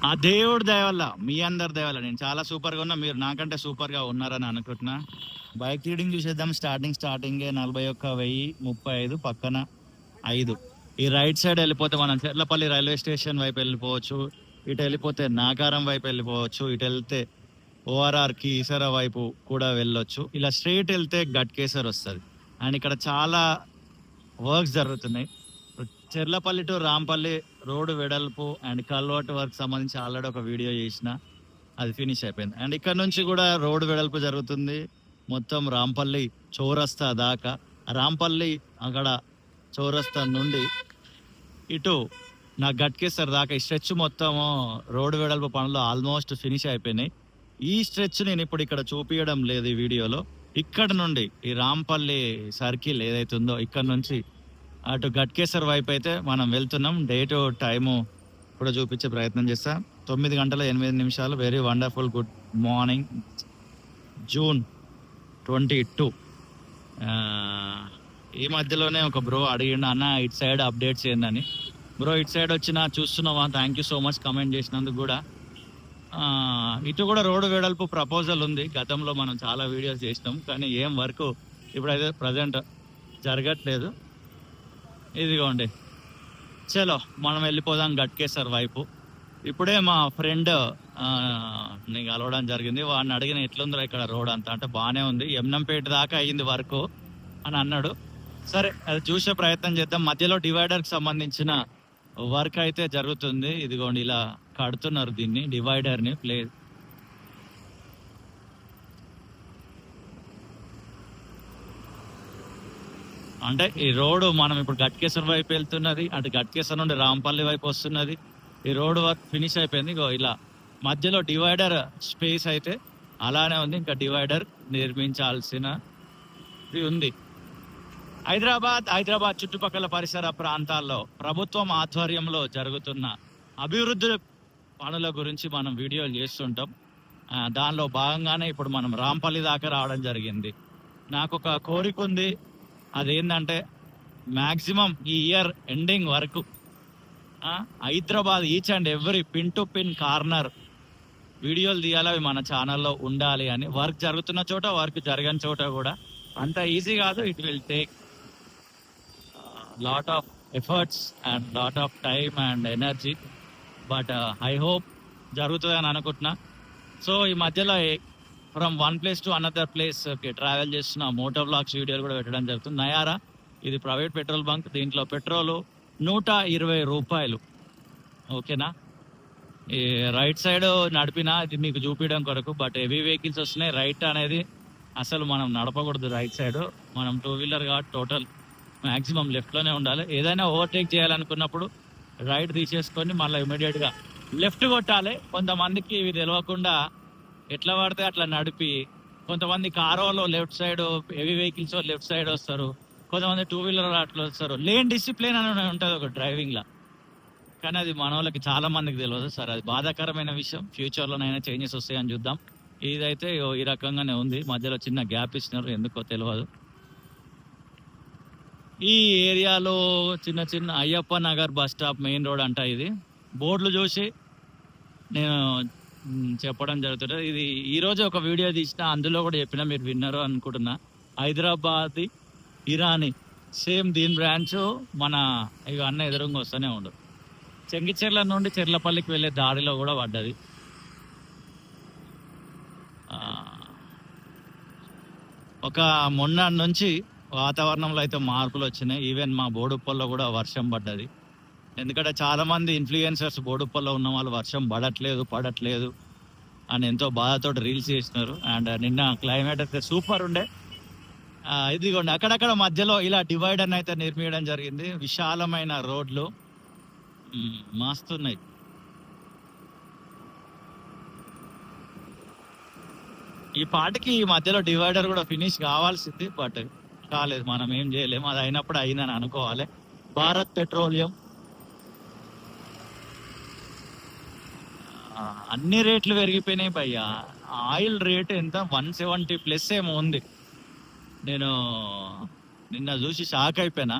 ఆ దేవుడి దయ వల్ల, మీ అందరి దయ వల్ల నేను చాలా సూపర్ గా ఉన్నా. మీరు నాకంటే సూపర్ గా ఉన్నారని అనుకుంటున్నా. బైక్ రీడింగ్ చూసేద్దాం. స్టార్టింగ్ 41,035 పక్కన 5. ఈ రైట్ సైడ్ వెళ్ళిపోతే మనం చెర్లపల్లి రైల్వే స్టేషన్ వైపు వెళ్ళిపోవచ్చు. ఇటు వెళ్ళిపోతే నాగారం వైపు వెళ్ళిపోవచ్చు. ఇటు వెళ్తే ఓఆర్ఆర్ కి ఈసర వైపు కూడా వెళ్ళొచ్చు. ఇలా స్ట్రైట్ వెళ్తే గట్కేసర్ వస్తుంది. అండ్ ఇక్కడ చాలా వర్క్స్ జరుగుతున్నాయి. చెర్లపల్లి టు రాంపల్లి రోడ్డు వెడల్పు అండ్ కల్వర్ట్ వర్క్ సంబంధించి ఆల్రెడీ ఒక వీడియో చేసిన, అది ఫినిష్ అయిపోయింది. అండ్ ఇక్కడ నుంచి కూడా రోడ్డు వెడల్పు జరుగుతుంది మొత్తం రాంపల్లి చౌరస్తా దాకా. రాంపల్లి అక్కడ చౌరస్తా నుండి ఇటు నా గట్కేసర్ దాకా ఈ స్ట్రెచ్ మొత్తము రోడ్డు వెడల్పు పనులు ఆల్మోస్ట్ ఫినిష్ అయిపోయినాయి. ఈ స్ట్రెచ్ నేను ఇప్పుడు ఇక్కడ చూపించడం లేదు ఈ వీడియోలో. ఇక్కడ నుండి ఈ రాంపల్లి సర్కిల్ ఏదైతే ఉందో ఇక్కడ నుంచి అటు గట్కేసర్ వైపు అయితే మనం వెళ్తున్నాం. డేట్ టైము కూడా చూపించే ప్రయత్నం చేస్తాం. 9:08. Very wonderful good morning, June 22. ఈ మధ్యలోనే ఒక బ్రో అడిగిండు, అన్న ఇటు సైడ్ అప్డేట్స్ ఏందని. బ్రో ఇటు సైడ్ వచ్చినా చూస్తున్నావా, thank you so much comment చేసినందుకు కూడా. ఇటు కూడా రోడ్డు వెడల్పు ప్రపోజల్ ఉంది. గతంలో మనం చాలా వీడియోస్ చేసినాం, కానీ ఏం వర్క్ ఇప్పుడైతే ప్రజెంట్ జరగట్లేదు. ఇదిగోండి, చలో మనం వెళ్ళిపోదాం గట్కేసర్ వైపు. ఇప్పుడే మా ఫ్రెండ్ నీకు కలవడం జరిగింది. వాడిని అడిగిన ఎట్లుందిరా ఇక్కడ రోడ్ అంతా అంటే బాగానే ఉంది, ఎమ్నంపేట దాకా అయ్యింది వర్క్ అని అన్నాడు. సరే అది చూసే ప్రయత్నం చేద్దాం. మధ్యలో డివైడర్కి సంబంధించిన వర్క్ అయితే జరుగుతుంది. ఇదిగోండి ఇలా కడుతున్నారు దీన్ని, డివైడర్ని. అంటే ఈ రోడ్డు మనం ఇప్పుడు గట్కేసర్ వైపు వెళ్తున్నది, అటు గట్కేసర్ నుండి రాంపల్లి వైపు వస్తున్నది. ఈ రోడ్డు వర్క్ ఫినిష్ అయిపోయింది. ఇలా మధ్యలో డివైడర్ స్పేస్ అయితే అలానే ఉంది, ఇంకా డివైడర్ నిర్మించాల్సిన ఉంది. హైదరాబాద్ చుట్టుపక్కల పరిసర ప్రాంతాల్లో ప్రభుత్వం ఆధ్వర్యంలో జరుగుతున్న అభివృద్ధి పనుల గురించి మనం వీడియోలు చేస్తుంటాం. దానిలో భాగంగానే ఇప్పుడు మనం రాంపల్లి దాకా రావడం జరిగింది. నాకు ఒక కోరిక ఉంది, అదేంటంటే మ్యాక్సిమం ఈ ఇయర్ ఎండింగ్ వరకు Hyderabad each and every pin to pin corner వీడియోలు తీయాలి, అవి మన ఛానల్లో ఉండాలి అని. వర్క్ జరుగుతున్న చోట, వర్క్ జరగని చోట కూడా అంత ఈజీ కాదు. It will take lot of efforts and lot of time and energy, but I hope జరుగుతుంది అని అనుకుంటున్నా. సో ఈ మధ్యలో from one place to another place travel చేస్తున్న మోటో వ్లాగ్స్ వీడియోలు కూడా పెట్టడం జరుగుతుంది. నయారా ఇది ప్రైవేట్ పెట్రోల్ బంక్. దీంట్లో పెట్రోలు 120 రూపాయలు. ఓకేనా, ఈ రైట్ సైడ్ నడిపినా ఇది మీకు చూపించడం కొరకు, బట్ హెవీ వెహికల్స్ వస్తున్నాయి. రైట్ అనేది అసలు మనం నడపకూడదు రైట్ సైడ్. మనం 2 వీలర్ కాబట్టి టోటల్ మ్యాక్సిమం లెఫ్ట్లోనే ఉండాలి. ఏదైనా ఓవర్టేక్ చేయాలనుకున్నప్పుడు రైట్ తీసేసుకొని మళ్ళీ ఇమీడియట్గా లెఫ్ట్ కొట్టాలి. కొంతమందికి ఇవి తెలియకుండా ఎట్లా పడితే అట్లా నడిపి, కొంతమంది కారోలో left side, heavy vehicles left side వస్తారు, కొంతమంది 2 వీలర్ అట్లా వస్తారు. లేన్ డిసిప్లిన్ అని ఉంటుంది ఒక డ్రైవింగ్లో, కానీ అది మన వాళ్ళకి చాలా మందికి తెలియదు సార్. అది బాధాకరమైన విషయం. ఫ్యూచర్లోనైనా చేంజెస్ వస్తాయని చూద్దాం. ఇదైతే ఈ రకంగానే ఉంది. మధ్యలో చిన్న గ్యాప్ ఇచ్చినారు, ఎందుకో తెలియదు. ఈ ఏరియాలో చిన్న Ayyappa Nagar bus stop main road అంట. ఇది బోర్డులు చూసి నేను చెప్పడం జరుగుతుంది. ఇది ఈరోజు ఒక వీడియో తీసిన, అందులో కూడా చెప్పినా, మీరు విన్నారు అనుకుంటున్నా. హైదరాబాద్ ఇరానీ సేమ్ దీని బ్రాంచ్ మన ఇక అన్న ఎదురుగా వస్తూనే ఉండదు. చెంగిచెర్ల నుండి చెర్లపల్లికి వెళ్ళే దారిలో కూడా పడ్డది. ఒక మొన్న నుంచి వాతావరణంలో అయితే మార్పులు వచ్చినాయి. ఈవెన్ మా బోడుప్పల్లో కూడా వర్షం పడ్డది. ఎందుకంటే చాలా మంది ఇన్ఫ్లుయెన్సర్స్ బోడుప్పల్లో ఉన్న వాళ్ళు వర్షం పడట్లేదు అని ఎంతో బాధతో రీల్స్ చేసినారు. అండ్ నిన్న క్లైమేట్ అయితే సూపర్ ఉండే. ఇదిగోండి అక్కడక్కడ మధ్యలో ఇలా డివైడర్ అయితే నిర్మించడం జరిగింది. విశాలమైన రోడ్లు మస్తున్నాయి. ఈ పాటకి ఈ మధ్యలో డివైడర్ కూడా ఫినిష్ కావాల్సింది, బట్ కాలేదు. మనం ఏం చేయలేము, అది అయినప్పుడు అయిందని అనుకోవాలి. భారత్ పెట్రోలియం అన్ని రేట్లు పెరిగిపోయినాయి భయ్యా. ఆయిల్ రేట్ ఎంత 170+ ఏమో ఉంది. నేను నిన్న చూసి షాక్ అయిపోయినా.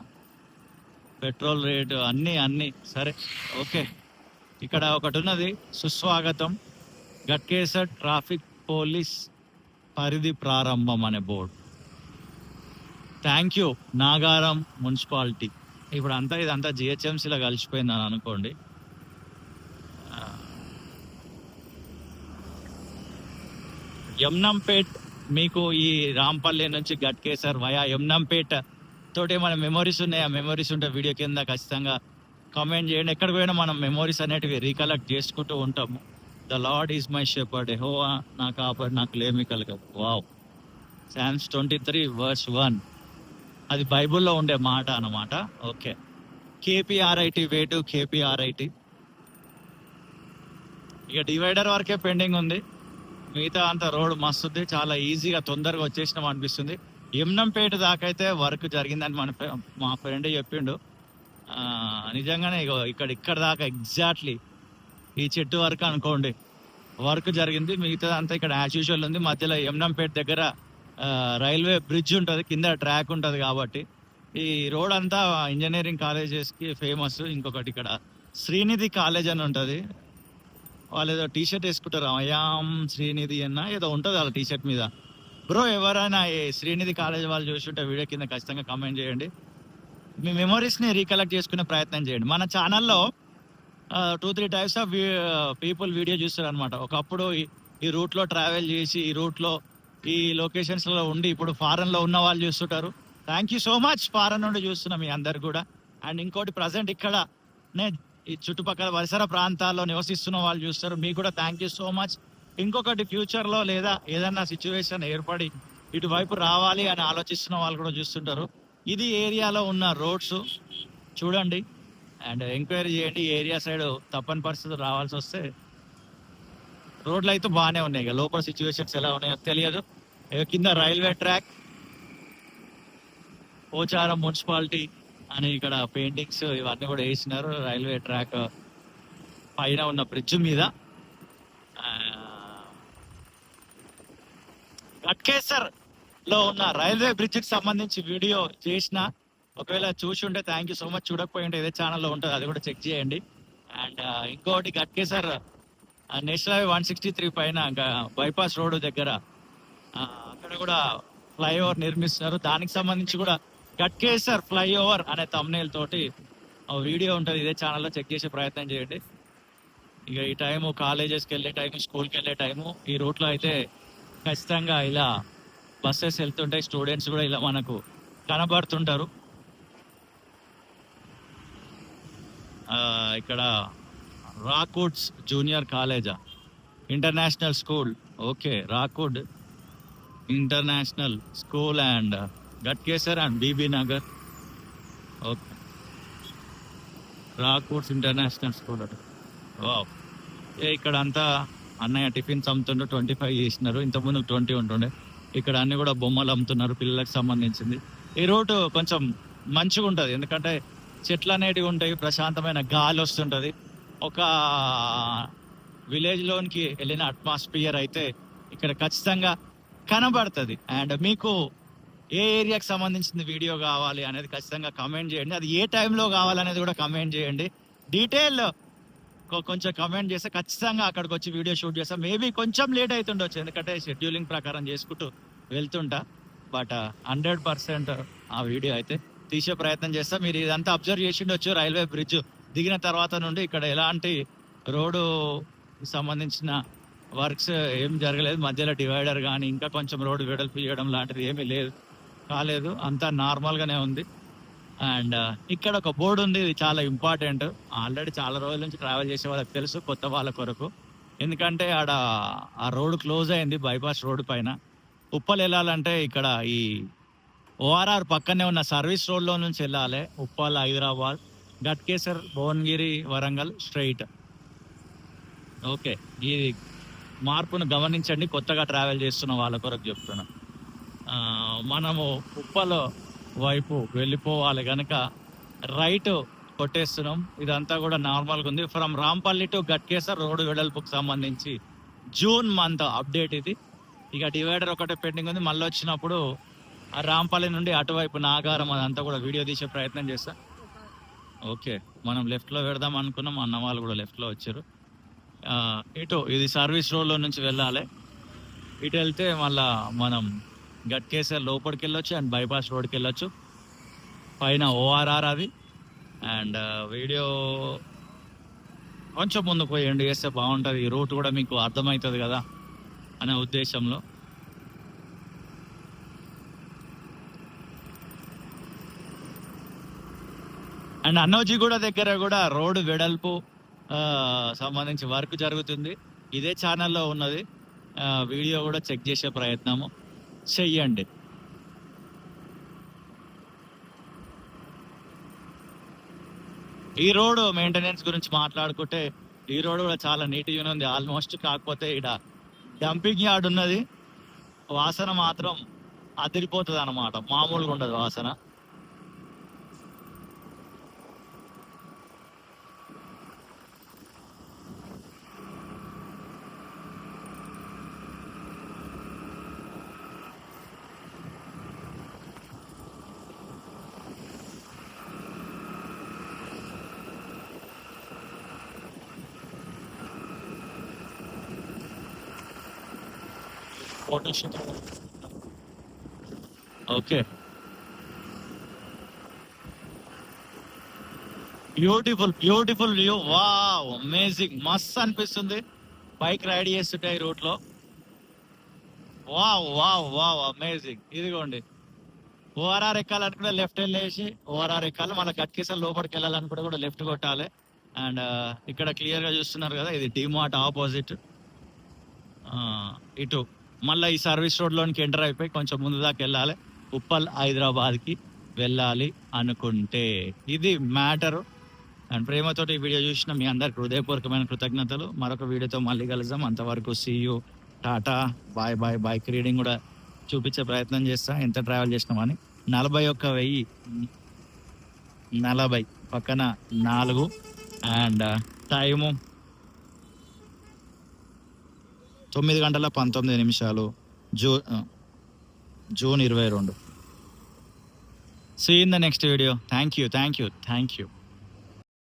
పెట్రోల్ రేటు అన్నీ సరే ఓకే. ఇక్కడ ఒకటి ఉన్నది, సుస్వాగతం గట్కేసర్ ట్రాఫిక్ పోలీస్ పరిధి ప్రారంభం అనే board. Thank you Nagaram municipality. ఇప్పుడు అంతా ఇదంతా జిహెచ్ఎంసీలో కలిసిపోయిందని అనుకోండి. యమ్నంపేట్, మీకు ఈ రాంపల్లి నుంచి గట్కేసర్ వయా యమ్నంపేట్ తోటి మన మెమొరీస్ ఉన్నాయి. ఆ మెమొరీస్ ఉంటే వీడియో కింద ఖచ్చితంగా కామెంట్ చేయండి. ఎక్కడికి పోయినా మనం మెమొరీస్ అనేటివి రీకలెక్ట్ చేసుకుంటూ ఉంటాము. The Lord is my shepherd, Jehovah నా కాపాడు, నాకు లేమి కలగదు. Wow, Psalms 23:1. అది బైబుల్లో ఉండే మాట అన్నమాట. Okay, KPRIT way to KPRIT. ఇక డివైడర్ వరకే పెండింగ్ ఉంది, మిగతా అంత రోడ్ మస్తుంది, చాలా ఈజీగా తొందరగా వచ్చేసినాం అనిపిస్తుంది. యమ్నంపేట దాకా అయితే వర్క్ జరిగిందని మా ఫ్రెండ్ చెప్పిండు. నిజంగానే ఇక్కడ దాకా ఎగ్జాక్ట్లీ ఈ చెట్టు వరకు అనుకోండి వర్క్ జరిగింది. మిగతా అంతా ఇక్కడ యాజ్ యూజువల్ ఉంది. మధ్యలో యమ్నంపేట దగ్గర రైల్వే బ్రిడ్జ్ ఉంటుంది, కింద ట్రాక్ ఉంటుంది. కాబట్టి ఈ రోడ్ అంతా ఇంజనీరింగ్ కాలేజెస్కి ఫేమస్. ఇంకొకటి ఇక్కడ శ్రీనిధి కాలేజ్ అని ఉంటుంది. వాళ్ళు ఏదో టీషర్ట్ వేసుకుంటారు, అయాం శ్రీనిధి అన్న ఏదో ఉంటుంది వాళ్ళ టీషర్ట్ మీద. బ్రో, ఎవరైనా ఈ శ్రీనిధి కాలేజ్ వాళ్ళు చూస్తుంటే వీడియో కింద ఖచ్చితంగా కామెంట్ చేయండి. మీ మెమొరీస్ని రీకలెక్ట్ చేసుకునే ప్రయత్నం చేయండి. మన ఛానల్లో 2-3 టైప్స్ ఆఫ్ పీపుల్ వీడియో చూస్తారు అనమాట. ఒకప్పుడు ఈ రూట్లో ట్రావెల్ చేసి ఈ రూట్లో ఈ లొకేషన్స్లో ఉండి ఇప్పుడు ఫారెన్లో ఉన్న వాళ్ళు చూస్తుంటారు. Thank you so much, foreign నుండి చూస్తున్నాం మీ అందరు కూడా. అండ్ ఇంకోటి ప్రజెంట్ ఇక్కడనే ఈ చుట్టుపక్కల పరిసర ప్రాంతాల్లో నివసిస్తున్న వాళ్ళు చూస్తారు, మీకు కూడా థ్యాంక్ యూ సో మచ్. ఇంకొకటి ఫ్యూచర్లో లేదా ఏదన్నా సిచ్యువేషన్ ఏర్పడి ఇటువైపు రావాలి అని ఆలోచిస్తున్న వాళ్ళు కూడా చూస్తుంటారు. ఇది ఏరియాలో ఉన్న రోడ్స్ చూడండి అండ్ ఎంక్వైరీ చేయండి. ఈ ఏరియా సైడ్ తప్పని పరిస్థితులు రావాల్సి వస్తే రోడ్లు అయితే బాగానే ఉన్నాయి. ఇక లోపల సిచ్యువేషన్స్ ఎలా ఉన్నాయో తెలియదు. కింద రైల్వే ట్రాక్, పోచారం మున్సిపాలిటీ అని ఇక్కడ పెయింటింగ్స్ ఇవన్నీ కూడా వేసినారు. రైల్వే ట్రాక్ పైన ఉన్న బ్రిడ్జ్ మీద. గట్కేసర్ లో ఉన్న రైల్వే బ్రిడ్జ్ కి సంబంధించి వీడియో చేసిన, ఒకవేళ చూసి ఉంటే థ్యాంక్ యూ సో మచ్. చూడకపోయి ఉంటే ఇదే ఛానల్లో ఉంటుంది, అది కూడా చెక్ చేయండి. అండ్ ఇంకోటి గట్కేసర్ నేషనల్ హైవే 163 పైన బైపాస్ రోడ్ దగ్గర అక్కడ కూడా ఫ్లైఓవర్ నిర్మిస్తున్నారు. దానికి సంబంధించి కూడా గట్కేసర్ ఫ్లైఓవర్ అనే thumbnail తోటి వీడియో ఉంటుంది, ఇదే ఛానల్లో చెక్ చేసే ప్రయత్నం చేయండి. ఇక ఈ టైము కాలేజెస్కి వెళ్ళే టైము, స్కూల్కి వెళ్ళే టైము, ఈ రూట్లో అయితే ఖచ్చితంగా ఇలా బస్సెస్ వెళ్తుంటాయి. స్టూడెంట్స్ కూడా ఇలా మనకు కనబడుతుంటారు. ఇక్కడ రాక్వుడ్స్ జూనియర్ కాలేజా, international school. Okay, Rockwood international school and Ghatkesar and BB Nagar. Okay, Rockwoods international school అట. వావ్, ఇక్కడ అంతా అన్నయ్య టిఫిన్స్ అమ్ముతుండ్రు. 25 చేసినారు, ఇంతకుముందు 20 ఉంటుండే. ఇక్కడ అన్ని కూడా బొమ్మలు అమ్ముతున్నారు పిల్లలకు సంబంధించింది. ఈ రోడ్డు కొంచెం మంచిగా ఉంటుంది, ఎందుకంటే చెట్లు అనేటివి ఉంటాయి, ప్రశాంతమైన గాలి వస్తుంటుంది. ఒక విలేజ్లోనికి వెళ్ళిన అట్మాస్ఫియర్ అయితే ఇక్కడ ఖచ్చితంగా కనబడుతుంది. అండ్ మీకు ఏ ఏరియాకి సంబంధించిన వీడియో కావాలి అనేది ఖచ్చితంగా కమెంట్ చేయండి. అది ఏ టైంలో కావాలనేది కూడా కమెంట్ చేయండి. డీటెయిల్ కొంచెం కమెంట్ చేస్తే ఖచ్చితంగా అక్కడికి వచ్చి వీడియో షూట్ చేస్తాం. మేబీ కొంచెం లేట్ అవుతుండొచ్చు, ఎందుకంటే షెడ్యూలింగ్ ప్రకారం చేసుకుంటూ వెళ్తుంటా. బట్ 100% ఆ వీడియో అయితే తీసే ప్రయత్నం చేస్తా. మీరు ఇదంతా అబ్జర్వ్ చేసిండొచ్చు. రైల్వే బ్రిడ్జ్ దిగిన తర్వాత నుండి ఇక్కడ ఎలాంటి రోడ్డు సంబంధించిన వర్క్స్ ఏం జరగలేదు. మధ్యలో డివైడర్ కానీ ఇంకా కొంచెం రోడ్డు వెడల్పు చేయడం లాంటిది ఏమీ కాలేదు, అంతా నార్మల్గానే ఉంది. అండ్ ఇక్కడ ఒక బోర్డు ఉంది, ఇది చాలా ఇంపార్టెంట్. ఆల్రెడీ చాలా రోజుల నుంచి ట్రావెల్ చేసే వాళ్ళకి తెలుసు, కొత్త వాళ్ళ కొరకు. ఎందుకంటే ఆ రోడ్డు క్లోజ్ అయింది, బైపాస్ రోడ్డు పైన. ఉప్పల్ వెళ్ళాలంటే ఇక్కడ ఈ ఓఆర్ఆర్ పక్కనే ఉన్న సర్వీస్ రోడ్లో నుంచి వెళ్ళాలి. ఉప్పల్, హైదరాబాద్, గట్కేసర్, భువనగిరి, వరంగల్ స్ట్రైట్. ఓకే, ఈ మార్పును గమనించండి, కొత్తగా ట్రావెల్ చేస్తున్న వాళ్ళ కొరకు చెప్తున్నా. మనము ఉప్పల్ వైపు వెళ్ళిపోవాలి కనుక రైట్ కొట్టేస్తున్నాం. ఇదంతా కూడా నార్మల్గా ఉంది. From Rampalli to Ghatkesar road వెడల్పుకు సంబంధించి జూన్ మంత్ అప్డేట్ ఇది. ఇక డివైడర్ ఒకటే పెండింగ్ ఉంది. మళ్ళీ వచ్చినప్పుడు ఆ రాంపల్లి నుండి అటువైపు నాగారం అదంతా కూడా వీడియో తీసే ప్రయత్నం చేస్తా. ఓకే, మనం లెఫ్ట్లో పెడదాం అనుకున్నాం, అన్న వాళ్ళు కూడా లెఫ్ట్లో వచ్చారు. ఇటు ఇది సర్వీస్ రోడ్లో నుంచి వెళ్ళాలి. ఇటు వెళ్తే మళ్ళా మనం గట్కేసర్ లోపలికి వెళ్ళొచ్చు అండ్ బైపాస్ రోడ్కి వెళ్ళొచ్చు. పైన ఓఆర్ఆర్ అది. అండ్ వీడియో కొంచెం ముందు పోయి ఎండ్ చేస్తే బాగుంటుంది, ఈ రూట్ కూడా మీకు అర్థమవుతుంది కదా అనే ఉద్దేశంలో. అండ్ అన్నోజీగూడ దగ్గర కూడా రోడ్డు వెడల్పు సంబంధించి వర్క్ జరుగుతుంది. ఇదే ఛానల్లో ఉన్నది, వీడియో కూడా చెక్ చేసే ప్రయత్నము చెయ్యండి. ఈ రోడ్ మెయింటెనెన్స్ గురించి మాట్లాడుకుంటే ఈ రోడ్ కూడా చాలా నీట్గా ఉంది ఆల్మోస్ట్. కాకపోతే ఇక్కడ డంపింగ్ యార్డ్ ఉన్నది, వాసన మాత్రం అదిరిపోతుంది అనమాట, మామూలుగా ఉండదు వాసన. Photoshoot okay, beautiful beautiful view, wow amazing, మస్త్ అనిపిస్తుంది బైక్ రైడ్ చేస్తుంటే ఈ రూట్ లో. Wow wow wow amazing. ఇదిగోండి, ఓఆర్ఆర్ ఎక్కాలనుకుంటే లెఫ్ట్ వెళ్ళేసి ఓఆర్ఆర్ ఎక్కాలి, మళ్ళీ గట్కేసర్ లోపలికి వెళ్ళాలనుకుంటే కూడా లెఫ్ట్ కొట్టాలి. అండ్ ఇక్కడ క్లియర్ గా చూస్తున్నారు కదా, ఇది డిమార్ట్ ఆపోజిట్. ఇటు మళ్ళీ ఈ సర్వీస్ రోడ్ లోనికి ఎంటర్ అయిపోయి కొంచెం ముందు దాకా వెళ్ళాలి, ఉప్పల్ హైదరాబాద్ కి వెళ్ళాలి అనుకుంటే. ఇది మ్యాటరు. అండ్ ప్రేమతోటి ఈ వీడియో చూసిన మీ అందరికి హృదయపూర్వకమైన కృతజ్ఞతలు. మరొక వీడియోతో మళ్ళీ కలుద్దాం, అంతవరకు సీ యూ, టాటా, బాయ్ బాయ్. బైక్ రీడింగ్ కూడా చూపించే ప్రయత్నం చేస్తా ఎంత ట్రావెల్ చేసినామని. 41,040 పక్కన 4 and time 9:19 June 22. See you in the next video. Thank you.